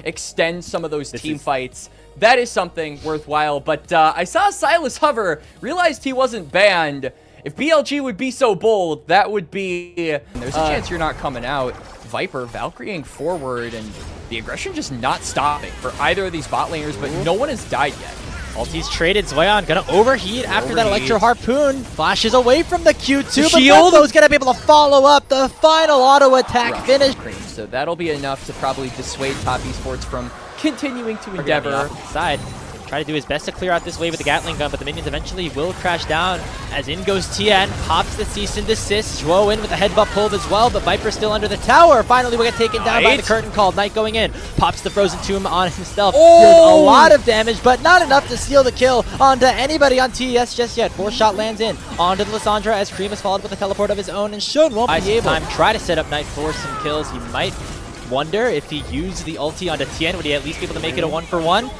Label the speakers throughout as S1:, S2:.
S1: extend some of those team fights. That is something worthwhile. But I saw Silas hover, realized he wasn't banned. If BLG would be so bold, that would be... There's a chance you're not coming out. Viper Valkyrieing forward, and the aggression just not stopping for either of these bot laners, but no one has died yet.
S2: Ulti's traded. Zuian gonna overheat after that Electro Harpoon. Flashes away from the Q2, but Wenbo's gonna be able to follow up the final auto attack finish.
S1: So that'll be enough to probably dissuade Top Esports from continuing to endeavor.
S2: Side. Try to do his best to clear out this wave with the Gatling gun, but the minions eventually will crash down. As in goes Tian, pops the cease and desist. Zhuo in with the headbutt pulled as well, but Viper still under the tower. Finally, we get taken down by the curtain call. Knight going in, pops the frozen tomb on himself. Deals a lot of damage, but not enough to steal the kill onto anybody on TES just yet. 4-shot lands in onto the Lissandra as Creme is followed with a teleport of his own, and Shun won't be able to try to set up Knight for some kills. He might wonder if he used the ulti onto Tian, would he at least be able to make it a 1-for-1?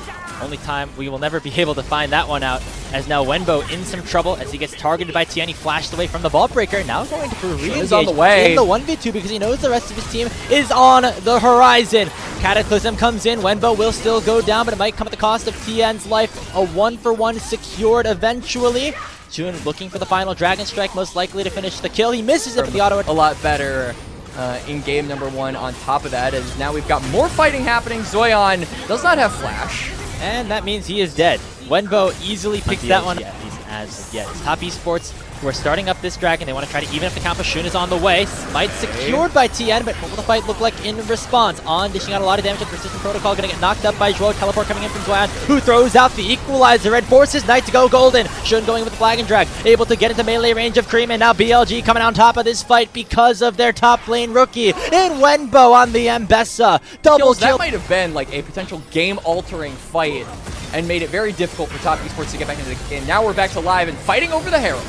S2: Only time we will never be able to find that one out, as now Wenbo in some trouble as he gets targeted by Tian. He flashed away from the vault breaker, now going to re-engage
S1: on the way
S2: in the 1v2 because he knows the rest of his team is on the horizon. Cataclysm comes in, Wenbo will still go down, but it might come at the cost of Tian's life. A 1-for-1 secured eventually. Jhin looking for the final Dragon Strike, most likely to finish the kill. He misses it, but the auto
S1: a lot better in game number 1 on top of that, as now we've got more fighting happening. Zuian does not have flash.
S2: And that means he is dead. Wenbo easily picks that one up. As yet, Top Esports, who are starting up this dragon, they want to try to even up the count. Shun is on the way. Smite secured by Tian, but what will the fight look like in response? On dishing out a lot of damage with Persistent Protocol, going to get knocked up by Zhuo. Teleport coming in from Zuian, who throws out the equalizer and forces Knight to go golden. Shun going with the flag and drag, able to get into melee range of Creme, and now BLG coming on top of this fight because of their top lane rookie in Wenbo on the Ambessa. Double kill.
S1: That might have been like a potential game-altering fight and made it very difficult for Top Esports to get back into the game. Now we're back to live and fighting over the Herald.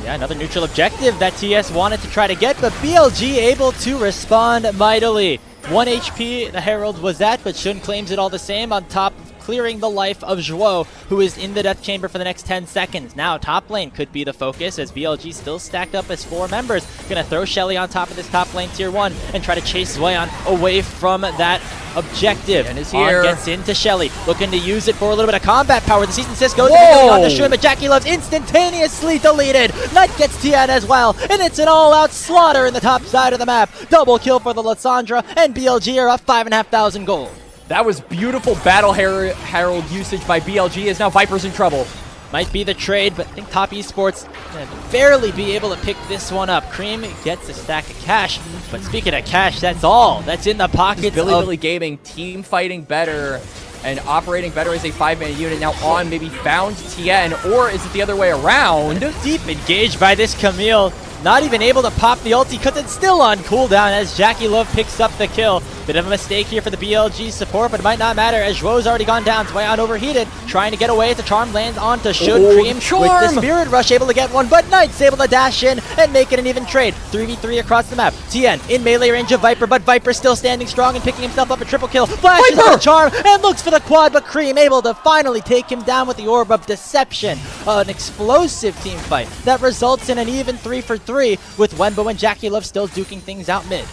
S2: Yeah, another neutral objective that TS wanted to try to get, but BLG able to respond mightily. 1 HP the Herald was at, but Shun claims it all the same on top of clearing the life of Zhuo, who is in the death chamber for the next 10 seconds. Now top lane could be the focus, as BLG still stacked up as 4 members. Gonna throw Shelly on top of this top lane tier 1 and try to chase Zuian away from that objective.
S1: And is here.
S2: Gets into Shelly, looking to use it for a little bit of combat power. The Season Sis goes on to Shun, but JackeyLove's instantaneously deleted. Knight gets Tian as well, and it's an all-out slaughter in the top side of the map. Double kill for the Lissandra, and BLG are up 5,500 gold.
S1: That was beautiful Battle Herald usage by BLG, as now Viper's in trouble.
S2: Might be the trade, but I think Top Esports gonna barely be able to pick this one up. Creme gets a stack of cash, but speaking of cash, that's all that's in the pockets of
S1: Bilibili Gaming, team fighting better and operating better as a 5-man unit. Now on maybe found Tian, or is it the other way around?
S2: Deep engaged by this Camille. Not even able to pop the ulti because it's still on cooldown as JackeyLove picks up the kill. Bit of a mistake here for the BLG support, but it might not matter as Zhuo's already gone down. Zuian overheated, trying to get away as the charm lands onto Shun. Creme with the Spirit Rush able to get one, but Knight's able to dash in and make it an even trade. 3v3 across the map. Tian in melee range of Viper, but Viper still standing strong and picking himself up a triple kill. Flashes the charm and looks for the quad, but Creme able to finally take him down with the Orb of Deception. An explosive team fight that results in an even 3-for-3 with Wenbo and JackeyLove still duking things out mid.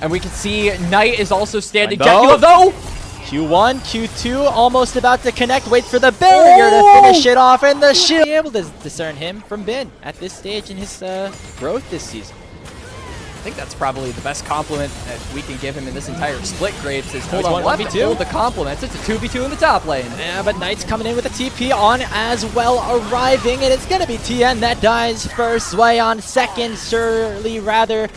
S1: And we can see Knight is also standing. JackeyLove though!
S2: Q1, Q2, almost about to connect. Wait for the barrier to finish it off, and the shield. Able to discern him from Bin at this stage in his growth this season.
S1: I think that's probably the best compliment that we can give him in this entire split, Grapes, is hold on,
S2: hold
S1: the compliments. It's a 2v2 in the top lane.
S2: Yeah, but Knight's coming in with a TP on as well, arriving, and it's going to be Tian that dies first. Zuian second, surely rather.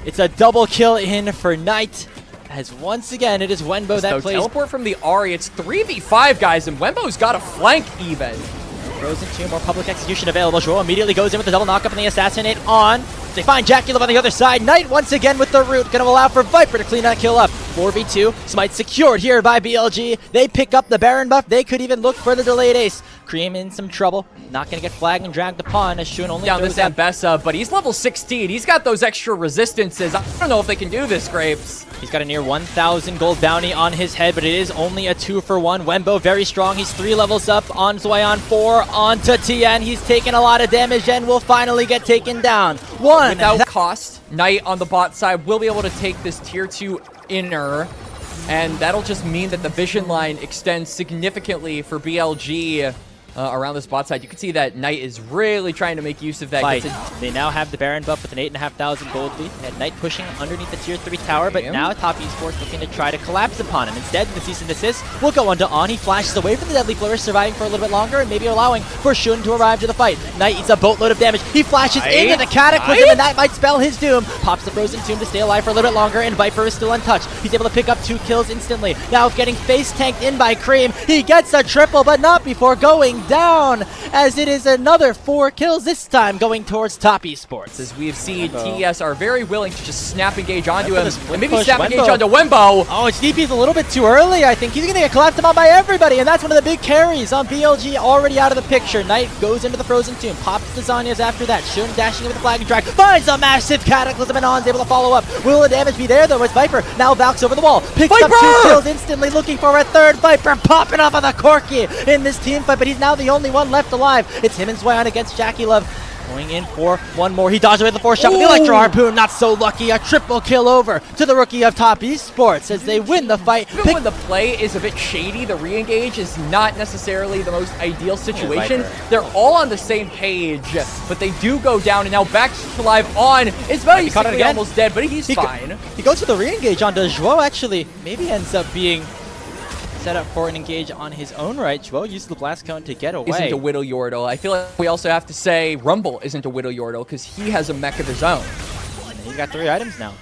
S2: It's a double kill in for Knight, as once again it is Wenbo that plays.
S1: Teleport from the Ahri. It's 3v5, guys, and Wenbo's got a flank even.
S2: Frozen 2, more public execution available. Zhuo immediately goes in with the double knockup and the assassinate on. They find JackeyLove on the other side. Knight once again with the root, going to allow for Viper to clean that kill up. 4v2, Smite secured here by BLG. They pick up the Baron buff. They could even look for the delayed ace. Creme in some trouble. Not going to get flagged and dragged upon as Shun only
S1: down this Ambessa, but he's level 16. He's got those extra resistances. I don't know if they can do this, Grapes.
S2: He's got a near 1,000 gold bounty on his head, but it is only a 2-for-1. Wenbo very strong. He's 3 levels up on Zuian, 4 onto Tian. He's taking a lot of damage and will finally get taken down. One.
S1: Without cost, Knight on the bot side will be able to take this tier 2 inner. and that'll just mean that the vision line extends significantly for BLG around this bot side. You can see that Knight is really trying to make use of that.
S2: They now have the Baron buff with an 8,500 gold lead. They had Knight pushing underneath the tier 3 tower, but now Top Esports looking to try to collapse upon him. Instead, the cease and desist will go onto On. He flashes away from the Deadly Flourish, surviving for a little bit longer and maybe allowing for Jhin to arrive to the fight. Knight eats a boatload of damage. He flashes into the Cataclysm, and that might spell his doom. Pops the Frozen Tomb to stay alive for a little bit longer, and Viper is still untouched. He's able to pick up 2 kills instantly. Now getting face tanked in by Creme. He gets a triple, but not before going down, as it is another 4 kills, this time going towards Top Esports.
S1: As we have seen, TES are very willing to just snap engage onto him, and maybe snap engage onto Wenbo.
S2: Oh, his DP's a little bit too early, I think. He's going to get collapsed upon by everybody, and that's one of the big carries on BLG already out of the picture. Knight goes into the Frozen Tomb, pops the Zanyas after that. Jhin dashing with the Flag and Drag, finds a massive Cataclysm, and On's able to follow up. Will the damage be there, though, as Viper now Valks over the wall, picks up 2 kills instantly, looking for a third. Viper popping off of the Corki in this team fight, but he's now the only one left alive. It's him and Zuian against JackeyLove. Going in for one more. He dodged away the 4th shot with the Electro Harpoon. Not so lucky. A triple kill over to the rookie of Top Esports as they win the fight.
S1: Even when the play is a bit shady, the re-engage is not necessarily the most ideal situation. They're all on the same page, but they do go down, and now back to live On. It's basically almost dead, but he's fine.
S2: He goes for the re-engage onto Zhuo, actually. Maybe ends up being set up for an engage on his own right. Zhuo used the blast cone to get away.
S1: Isn't a Whittle Yordle. I feel like we also have to say Rumble isn't a Whittle Yordle because he has a mech of his own.
S2: And he's got 3 items now.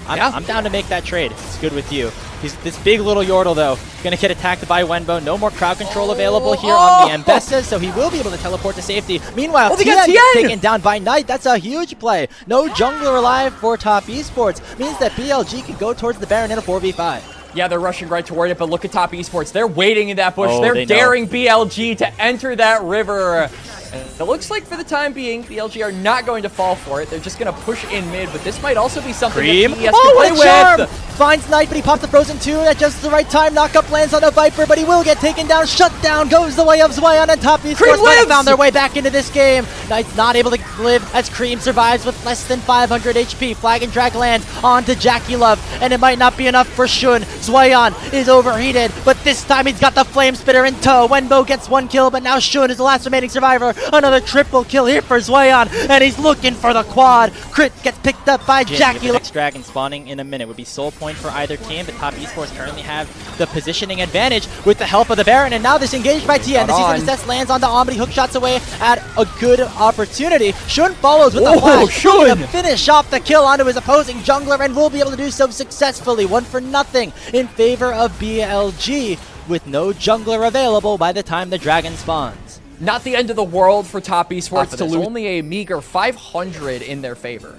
S2: I'm down to make that trade. It's good with you. He's this big little Yordle, though, going to get attacked by Wenbo. No more crowd control available here on the Ambessa, so he will be able to teleport to safety. Meanwhile, Tian gets taken down by Knight. That's a huge play. No jungler alive for Top Esports. Means that BLG can go towards the Baron in a 4v5.
S1: Yeah, they're rushing right toward it, but look at Top Esports. They're waiting in that bush. They're daring BLG to enter that river. And it looks like for the time being, BLG are not going to fall for it. They're just going to push in mid, but this might also be something that TES can play with.
S2: Finds Knight, but he pops the Frozen Tomb at just the right time. Knockup lands on a Viper, but he will get taken down. Shut down goes the way of Zuian, and Top Esports might have found their way back into this game. Knight's not able to live as Creme survives with less than 500 HP. Flag and Drag lands onto JackeyLove, and it might not be enough for Jhin. Zuian is overheated, but this time he's got the Flame Spitter in tow. Wenbo gets 1 kill, but now Jhin is the last remaining survivor. Another triple kill here for Zuian, and he's looking for the quad. Crit gets picked up by JackeyLove. Next dragon spawning in a minute would be soul point for either team, but Top Esports currently have the positioning advantage with the help of the Baron, and now this engaged by Tian. The season assess lands onto On, but he hook shots away at a good opportunity. Jhin follows with the flash to finish off the kill onto his opposing jungler, and will be able to do so successfully. 1-0 in favor of BLG, with no jungler available by the time the dragon spawns.
S1: Not the end of the world for Top Esports to lose. Only a meager 500 in their favor.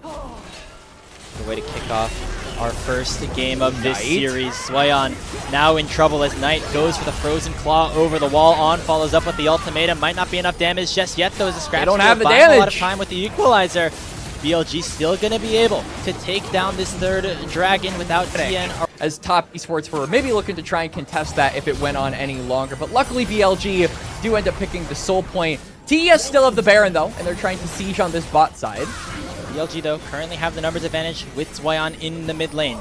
S2: The way to kick off our first game of this series. Zuian now in trouble as Knight goes for the Frozen Claw over the wall. On follows up with the ultimatum. Might not be enough damage just yet, though, as the scratch.
S1: They don't have the damage.
S2: A lot of time with the equalizer. BLG still going to be able to take down this 3rd dragon without Tian.
S1: As Top Esports were maybe looking to try and contest that if it went on any longer, but luckily BLG do end up picking the soul point. TES still have the Baron, though, and they're trying to siege on this bot side.
S2: BLG, though, currently have the numbers advantage with Zuian in the mid lane.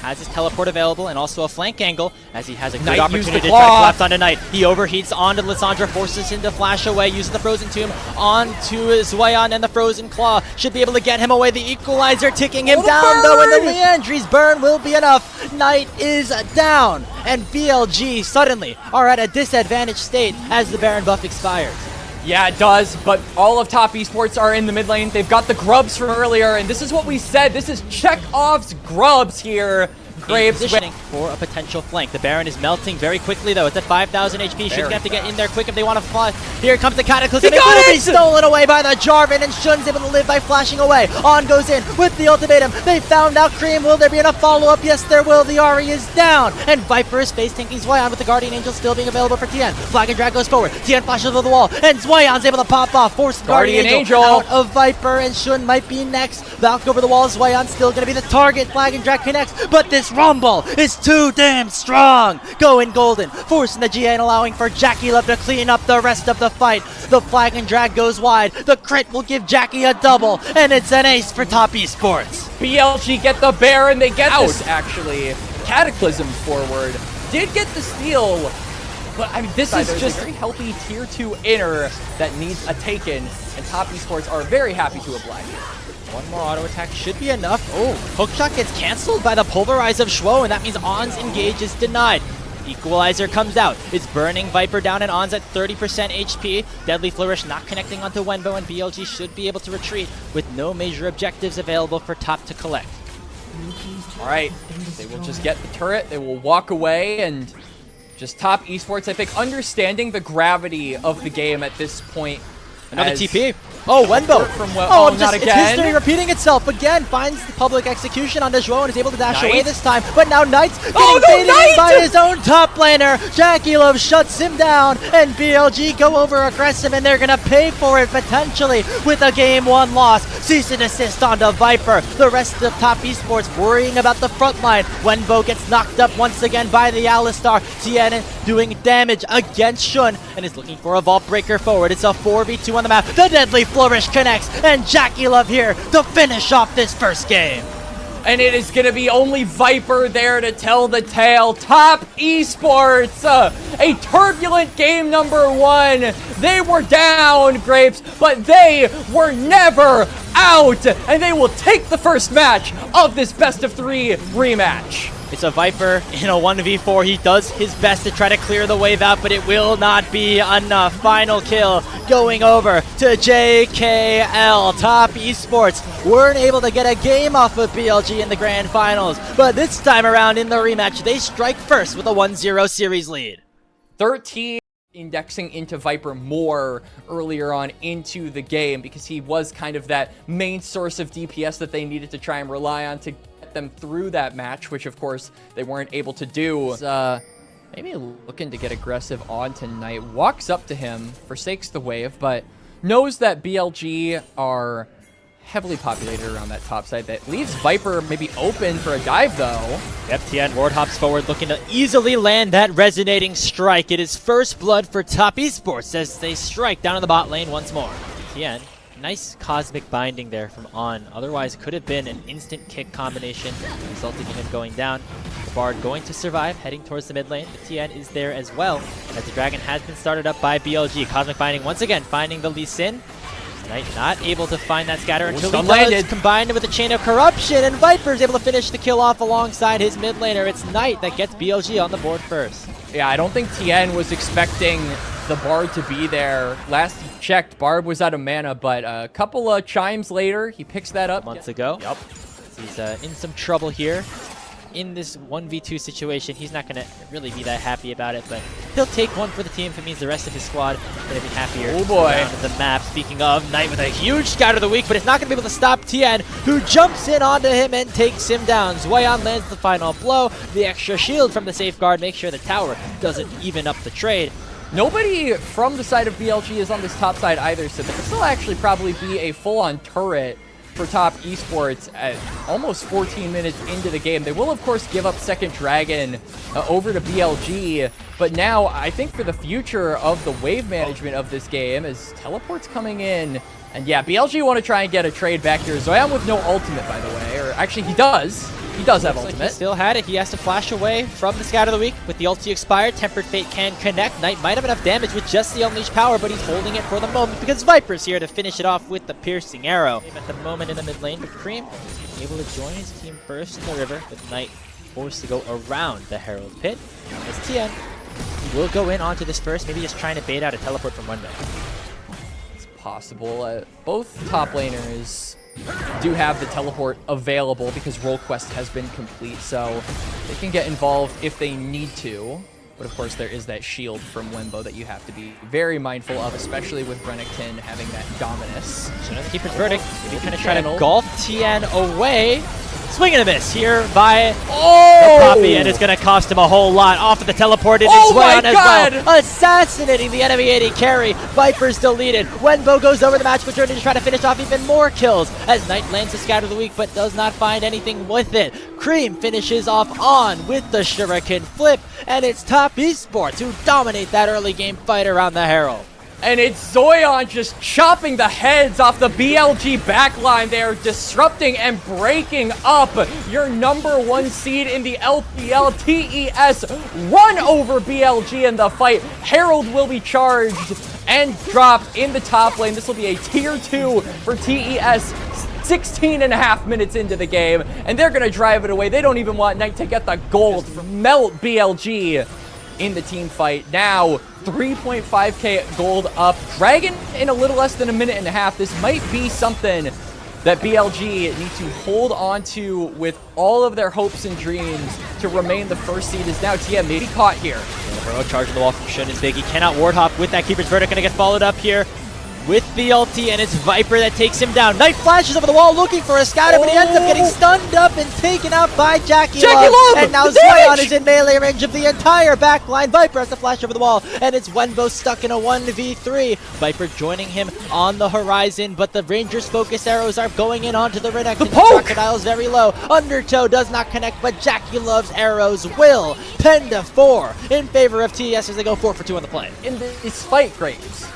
S2: Has his teleport available and also a flank angle, as he has a good opportunity to try to collapse onto Knight. He overheats onto Lissandra, forces him to flash away, uses the Frozen Tomb onto Zuian, and the Frozen Claw should be able to get him away. The equalizer ticking him down, though, and the Leandri's burn will be enough. Knight is down, and BLG suddenly are at a disadvantaged state as the Baron buff expires.
S1: Yeah, it does, but all of Top Esports are in the mid lane. They've got the grubs from earlier, and this is what we said. This is Chekhov's grubs here. Graves
S2: positioning for a potential flank. The Baron is melting very quickly, though. It's at 5,000 HP. Shouldn't have to get in there quick if they want to fly. Here comes the Cataclysm. It will be stolen away by the Jarvan, and Shun's able to live by flashing away. On goes in with the ultimatum. They found out Creme. Will there be enough follow-up? Yes, there will. The Ahri is down, and Viper is face tanking Zuian with the Guardian Angel still being available for Tian. Flag and Drag goes forward. Tian flashes over the wall, and Zuian's able to pop off. Force Guardian Angel out of Viper, and Shun might be next. Valk over the wall. Zuian's still going to be the target. Flag and Drag connects, but this Rumble is too damn strong. Going golden, forcing the GA and allowing for JackeyLove to clean up the rest of the fight. The Flag and Drag goes wide. The crit will give Jackie a double, and it's an ace for Top Esports.
S1: BLG get the Baron. They get this, actually. Cataclysm forward. Did get the steal, but I mean, this is just a very healthy tier 2 inner that needs a Taken, and Top Esports are very happy to oblige.
S2: One more auto attack should be enough. Oh, hookshot gets canceled by the pulverize of Zhuo, and that means On's engage is denied. Equalizer comes out. It's burning Viper down, and On's at 30% HP. Deadly Flourish not connecting onto Wenbo, and BLG should be able to retreat with no major objectives available for top to collect.
S1: All right, they will just get the turret. They will walk away, and just Top Esports, I think, understanding the gravity of the game at this point.
S2: Another TP. Oh, Wenbo.
S1: Not again.
S2: It's history repeating itself. Again, finds the public execution on Zhuo and is able to dash away this time. But now Knight's getting baited in by his own top laner. JackeyLove shuts him down, and BLG go over aggressive, and they're going to pay for it potentially with a game 1 loss. Cease and desist onto Viper. The rest of Top Esports worrying about the front line. Wenbo gets knocked up once again by the Alistar. Tian doing damage against Shun and is looking for a vault breaker forward. It's a 4v2 on the map. The Deadly Flourish connects, and JackeyLove here to finish off this first game.
S1: And it is going to be only Viper there to tell the tale. Top Esports, a turbulent game number 1. They were down, Grapes, but they were never out. And they will take the first match of this best of 3 rematch.
S2: It's a Viper in a 1v4. He does his best to try to clear the wave out, but it will not be enough. Final kill going over to JackeyLove. Top Esports weren't able to get a game off of BLG in the grand finals, but this time around in the rematch, they strike first with a 1-0 series lead.
S1: 13 indexing into Viper more earlier on into the game because he was kind of that main source of DPS that they needed to try and rely on to them through that match, which of course they weren't able to do. Maybe looking to get aggressive on tonight. Walks up to him, forsakes the wave, but knows that BLG are heavily populated around that top side. That leaves Viper maybe open for a dive though.
S2: Yep, Tian ward hops forward looking to easily land that resonating strike. It is first blood for Top Esports as they strike down in the bot lane once more. Tian, nice cosmic binding there from On. Otherwise, it could have been an instant kick combination, resulting in him going down. The Bard going to survive, heading towards the mid lane. The Tian is there as well, as the Dragon has been started up by BLG. Cosmic binding once again, finding the Lissandra. Knight not able to find that scatter until he does, combined with a chain of corruption, and Viper's able to finish the kill off alongside his mid laner. It's Knight that gets BLG on the board first.
S1: Yeah, I don't think Tian was expecting the Bard to be there. Last he checked, Bard was out of mana, but a couple of chimes later, he picks that up.
S2: Months ago. Yep. He's in some trouble here. In this 1v2 situation, he's not going to really be that happy about it, but he'll take one for the team if it means the rest of his squad is going to be happier.
S1: Oh boy.
S2: Around the map. Speaking of, Knight with a huge scatter of the week, but it's not going to be able to stop Tian, who jumps in onto him and takes him down. Zuian lands the final blow. The extra shield from the safeguard makes sure the tower doesn't even up the trade.
S1: Nobody from the side of BLG is on this top side either, so there could still actually probably be a full-on turret for Top Esports at almost 14 minutes into the game. They will, of course, give up second Dragon over to BLG, but now I think for the future of the wave management of this game is teleports coming in. And yeah, BLG want to try and get a trade back here. Zuian with no ultimate, by the way, or actually he does. He does have ultimate.
S2: Like he still had it. He has to flash away from the scatter of the week. With the ulti expired, Tempered Fate can connect. Knight might have enough damage with just the Unleashed power, but he's holding it for the moment because Viper's here to finish it off with the piercing arrow. At the moment in the mid lane, but Creme able to join his team first in the river, with Knight forced to go around the Herald Pit. As Tian will go in onto this first, maybe just trying to bait out a teleport from Wenbo.
S1: It's possible. Both top laners do have the teleport available because role quest has been complete, so they can get involved if they need to. But of course there is that shield from Wenbo that you have to be very mindful of, especially with Renekton having that dominus.
S2: So the Keeper's Verdict, maybe trying to try to golf Tian away. Swing and a miss here by the Poppy, and it's going to cost him a whole lot. Off of the teleport into Zuian as well. Assassinating the enemy AD carry. Viper's deleted. Wenbo goes over the match control to try to finish off even more kills as Knight lands the scatter of the week but does not find anything with it. Creme finishes off On with the Shuriken flip, and it's Top Esports who dominate that early game fight around the Herald.
S1: And it's Zuian just chopping the heads off the BLG backline. They are disrupting and breaking up your #1 seed in the LPL. TES run over BLG in the fight. Herald will be charged and dropped in the top lane. This will be a tier 2 for TES. 16.5 minutes into the game, and they're gonna drive it away. They don't even want Knight to get the gold. Melt BLG in the team fight. Now 3.5k gold up. Dragon in a little less than a minute and a half. This might be something that BLG need to hold on to with all of their hopes and dreams to remain the first seed. Is now Tian maybe caught here.
S2: Bro, charging the wall from Jhin is big. He cannot ward hop with that Keeper's Verdict. Gonna get followed up here with the ulti, and it's Viper that takes him down. Knight flashes over the wall looking for a scatter, but he ends up getting stunned up and taken out by JackeyLove. And now Zuian is in melee range of the entire backline. Viper has to flash over the wall, and it's Wenbo stuck in a 1v3. Viper joining him on the horizon, but the Rangers' focus arrows are going in onto the Renekton.
S1: The poke!
S2: Crocodile's very low. Undertow does not connect, but JackeyLove's arrows will. 10-4 in favor of TES as they go 4 for 2 on the play.
S1: In this fight, Graves.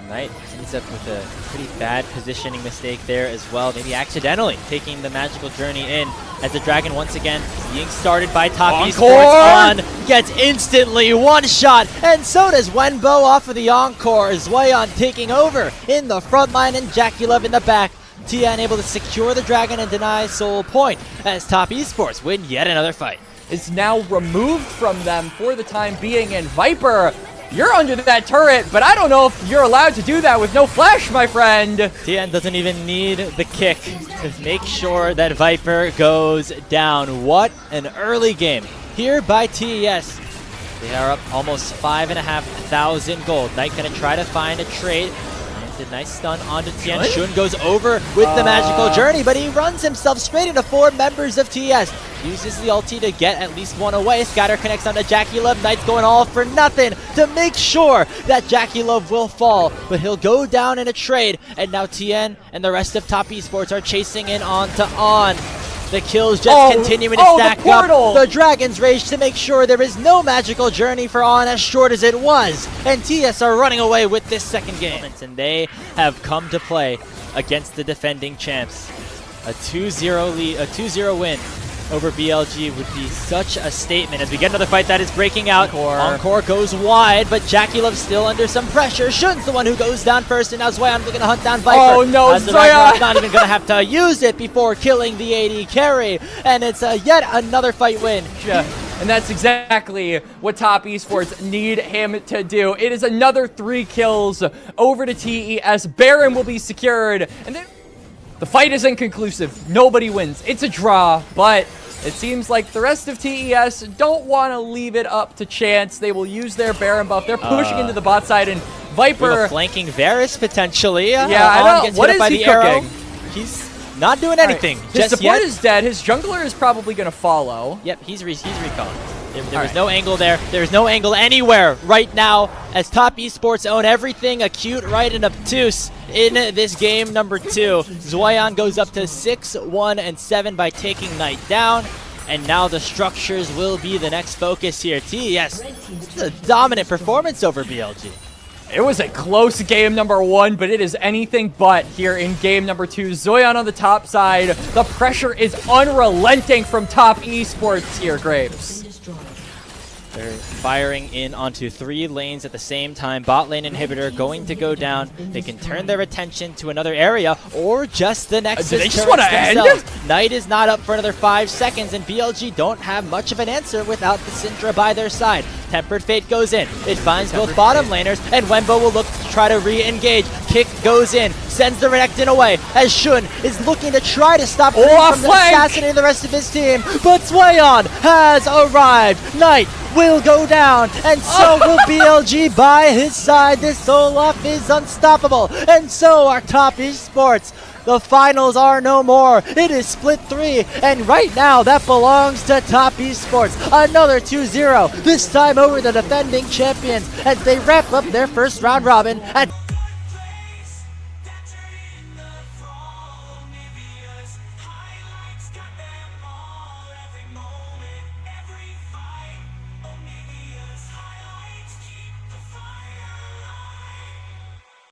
S2: Knight ends up with a pretty bad positioning mistake there as well, maybe accidentally taking the magical journey in as the Dragon once again being started by top Esports on, gets instantly one shot, and so does Wenbo off of the encore. Zuian taking over in the front line and JackeyLove in the back. Tian able to secure the Dragon and deny Soul Point as top Esports win yet another fight.
S1: Is now removed from them for the time being, and Viper, you're under that turret, but I don't know if you're allowed to do that with no flash, my friend.
S2: Tian doesn't even need the kick to make sure that Viper goes down. What an early game here by TES. They are up almost 5,500 gold. Knight gonna try to find a trade. A nice stun onto Tian. Jhin goes over with the magical journey, but he runs himself straight into 4 members of TES. Uses the ulti to get at least one away. Scatter connects onto JackeyLove. Knight's going all for nothing to make sure that JackeyLove will fall, but he'll go down in a trade. And now Tian and the rest of top Esports are chasing in onto On. The kills just continuing to stack up. The Dragons rage to make sure there is no magical journey for On as short as it was. And TES are running away with this second game. And they have come to play against the defending champs. A 2-0 lead, a 2-0 win over BLG would be such a statement as we get another fight that is breaking out. Encore goes wide, but JackeyLove still under some pressure. Jhin's the one who goes down first, and now Zuian looking to hunt down Viper.
S1: Oh no,
S2: Zuian's not even going to have to use it before killing the AD carry, and it's yet another fight win.
S1: And that's exactly what top Esports need him to do. It is another 3 kills over to TES. Baron will be secured, and then the fight is inconclusive. Nobody wins. It's a draw, but it seems like the rest of TES don't want to leave it up to chance. They will use their Baron buff. They're pushing into the bot side, and Viper
S2: flanking Varus potentially.
S1: Yeah, I don't. What is he cooking?
S2: He's not doing anything.
S1: His support is dead. His jungler is probably going to follow.
S2: Yep, he's recalling. There was no angle there. There's no angle anywhere right now as top Esports own everything acute, right, and obtuse in this game number 2. Zuian goes up to 6-1-7 by taking Knight down. And now the structures will be the next focus here. TES, it's a dominant performance over BLG.
S1: It was a close game number 1, but it is anything but here in game number 2. Zuian on the top side. The pressure is unrelenting from top Esports here, Graves.
S2: They're firing in onto 3 lanes at the same time. Bot lane inhibitor going to go down. They can turn their attention to another area or just the Nexus
S1: do they just want to end?
S2: Knight is not up for another 5 seconds, and BLG don't have much of an answer without the Syndra by their side. Tempered Fate goes in. It finds both bottom laners, and Wenbo will look to try to re-engage. Kick goes in, sends the Renekton away, as Jhin is looking to try to stop Creme from assassinating the rest of his team. But Zuian has arrived. Knight will go down, and so will BLG by his side. This Olaf is unstoppable, and so are top Esports. The finals are no more. It is split 3, and right now that belongs to top Esports. Another 2-0, this time over the defending champions as they wrap up their first round robin at